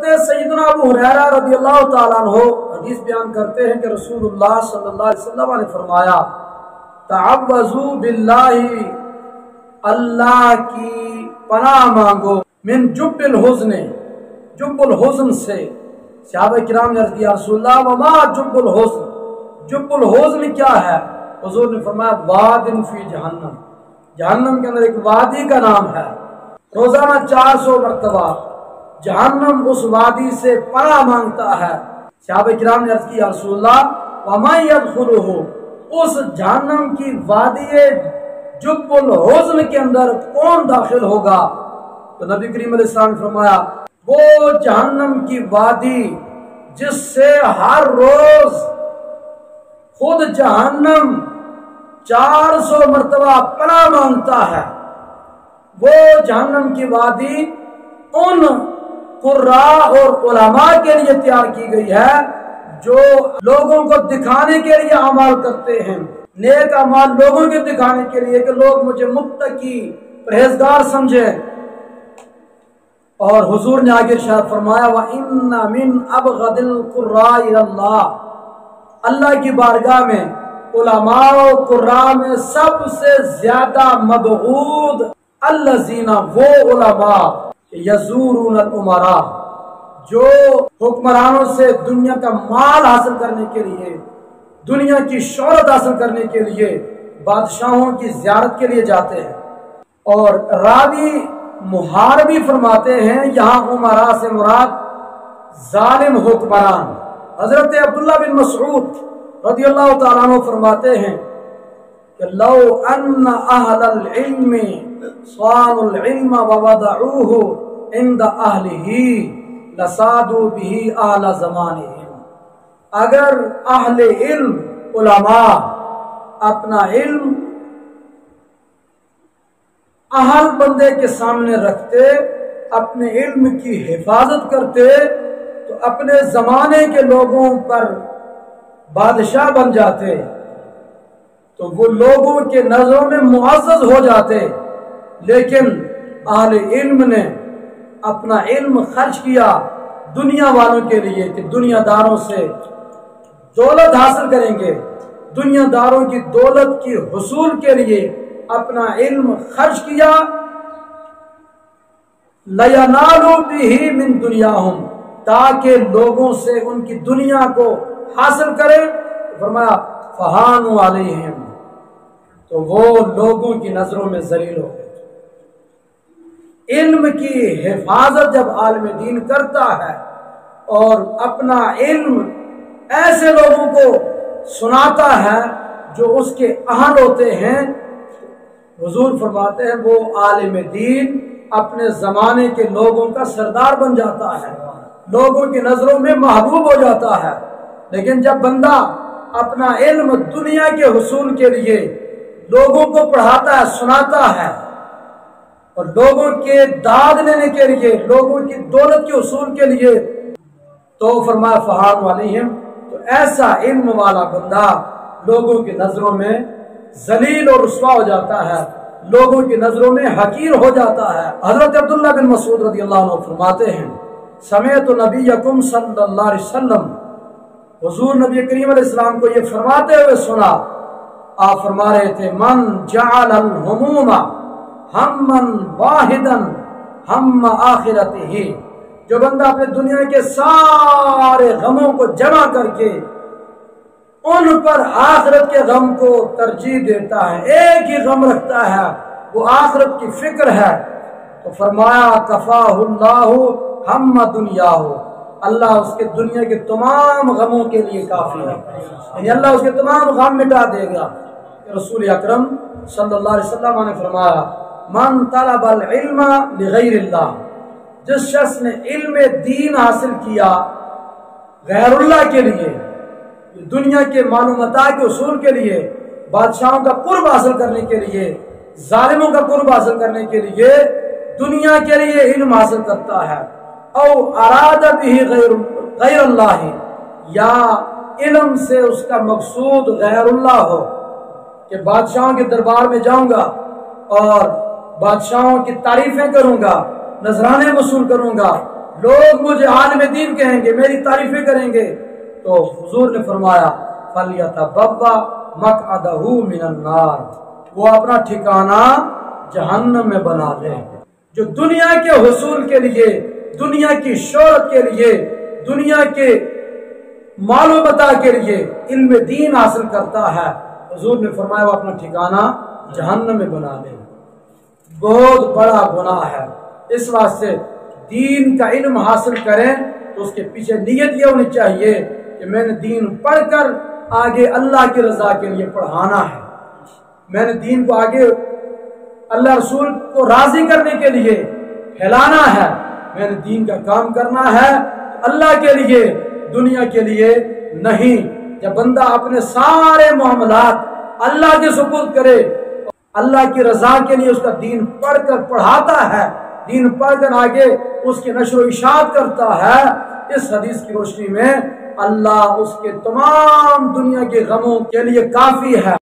حضرت سیدنا ابو ہریرہ رضی اللہ تعالیٰ عنہ حدیث بیان کرتے ہیں کہ رسول اللہ صلی اللہ علیہ وسلم نے فرمایا تعوذوا باللہ، اللہ کی پناہ مانگو، من جب الحزن، جب الحزن سے۔ صحابہ کرام نے عرض کیا رسول اللہ وما جب الحزن، جب الحزن کیا ہے؟ حضور نے فرمایا واد فی جہنم، جہنم کے اندر ایک وادی کا نام ہے، روزانہ 400 مرتبہ جہنم اس وادی سے پناہ مانگتا ہے۔ صحابہ کرام نے عرض کیا رسول اللہ وما يدخلہ، اس جہنم کی وادی جب الحزن کے اندر کون داخل ہوگا؟ تو نبی کریم علیہ السلام نے فرمایا وہ جہنم کی وادی جس سے ہر روز خود جہنم 400 مرتبہ پناہ مانگتا ہے، وہ جہنم کی وادی ان قراء اور علماء کے لیے تیار کی گئی ہے جو لوگوں کو دکھانے کے لیے اعمال کرتے ہیں، نیک اعمال لوگوں کے دکھانے کے لیے کہ لوگ مجھے متقی پرہیزگار سمجھیں۔ اور حضور نے آگے ارشاد فرمایا وَإِنَّ مِنْ أَبْغَضِ الْقُرَّاءِ إِلَى اللَّهِ، اللہ کی بارگاہ میں علماء و قراء میں سب سے زیادہ مبغوض الذین، وہ علماء یزورون الامراء، جو حکمرانوں سے دنیا کا مال حاصل کرنے کے لیے، دنیا کی شہرت حاصل کرنے کے لیے بادشاہوں کی زیارت کے لیے جاتے ہیں۔ اور راوی محاربی فرماتے ہیں یہاں امراء سے مراد ظالم حکمران۔ حضرت عبداللہ بن مسعود رضی اللہ تعالیٰ عنہ فرماتے ہیں کہ لو ان اہل العلم صانوا العلم ووضعوه عند اہلہ لصادوا به اہل زمانہم، اگر اہل علم علماء اپنا علم اہل بندے کے سامنے رکھتے، اپنے علم کی حفاظت کرتے تو اپنے زمانے کے لوگوں پر بادشاہ بن جاتے، تو وہ لوگوں کے نظروں میں معزز ہو جاتے۔ لیکن اہل علم نے اپنا علم خرچ کیا دنیا والوں کے لیے کہ دنیا داروں سے دولت حاصل کریں گے، دنیا داروں کی دولت کی حصول کے لیے اپنا علم خرچ کیا، لَيَنَالُوا بِهِ مِن دُنْيَاهُمْ، تاکہ لوگوں سے ان کی دنیا کو حاصل کریں۔ فرمایا فَهَانُوا عَلَيْهِمْ، تو وہ لوگوں کی نظروں میں ذلیل ہو گئے۔ علم کی حفاظت جب عالم دین کرتا ہے اور اپنا علم ایسے لوگوں کو سناتا ہے جو اس کے اہل ہوتے ہیں، حضور فرماتے ہیں وہ عالم دین اپنے زمانے کے لوگوں کا سردار بن جاتا ہے، لوگوں کی نظروں میں محبوب ہو جاتا ہے۔ لیکن جب بندہ اپنا علم دنیا کے حصول کے لیے لوگوں کو پڑھاتا ہے، سناتا ہے، اور لوگوں کے داد لینے کے لیے، لوگوں کی دولت کے حصول کے لیے، تو فرمایا فہان علیہم، تو ایسا علم والا بندہ لوگوں کی نظروں میں ذلیل اور رسوا ہو جاتا ہے، لوگوں کی نظروں میں حقیر ہو جاتا ہے۔ حضرت عبداللہ بن مسعود رضی اللہ عنہ فرماتے ہیں سمعت نبیکم صلی اللہ علیہ وسلم، حضور نبی کریم علیہ السلام کو یہ فرماتے ہوئے سنا، آپ فرما رہے تھے من جعل الہموم ہما واحدا ہم آخرتہ، جو بندہ اپنے دنیا کے سارے غموں کو جمع کر کے ان پر آخرت کے غم کو ترجیح دیتا ہے، ایک ہی غم رکھتا ہے، وہ آخرت کی فکر ہے، تو فرمایا کفاہ اللہ ہم دنیاہ، اللہ اس کے دنیا کے تمام غموں کے لیے کافی ہے، یعنی اللہ اس کے تمام غم مٹا دے گا۔ رسول اکرم صلی اللہ علیہ وسلم نے فرمایا من طلب العلم لغیر اللہ، جس شخص نے علم دین حاصل کیا غیر اللہ کے لیے، دنیا کے معلومات کے اصول کے لیے، بادشاہوں کا قرب حاصل کرنے کے لیے، ظالموں کا قرب حاصل کرنے کے لیے، دنیا کے لیے علم حاصل کرتا ہے، او اراد به غیر اللہ، یا علم سے اس کا مقصود غیر اللہ ہو کہ بادشاہوں کے دربار میں جاؤں گا اور بادشاہوں کی تعریفیں کروں گا، نذرانے وصول کروں گا، لوگ مجھے عالم دین کہیں گے، میری تعریفیں کریں گے، تو حضور نے فرمایا فَلْيَتَبَوَّأْ مَقْعَدَهُ مِنَ النَّارِ، وہ اپنا ٹھکانہ جہنم میں بنا لے۔ جو دنیا کے حصول کے لیے، دنیا کی شہرت کے لیے، دنیا کے مال و متاع کے لیے علم دین حاصل کرتا ہے، حضور نے فرمایا وہ اپنا ٹھکانہ جہنم میں بنا لے۔ بہت بڑا گناہ ہے۔ اس واسطے دین کا علم حاصل کریں تو اس کے پیچھے نیت یہ ہونی چاہیے کہ میں نے دین پڑھ کر آگے اللہ کی رضا کے لیے پڑھانا ہے، میں نے دین کو آگے اللہ رسول کو راضی کرنے کے لیے پھیلانا ہے، میں نے دین کا کام کرنا ہے اللہ کے لیے، دنیا کے لیے نہیں۔ جب بندہ اپنے سارے معاملات اللہ کے سپرد کرے، اللہ کی رضا کے لیے اس کا دین پڑھ کر پڑھاتا ہے، دین پڑھ کر آگے اس کی نشر و اشاعت کرتا ہے، اس حدیث کی روشنی میں اللہ اس کے تمام دنیا کے غموں کے لیے کافی ہے۔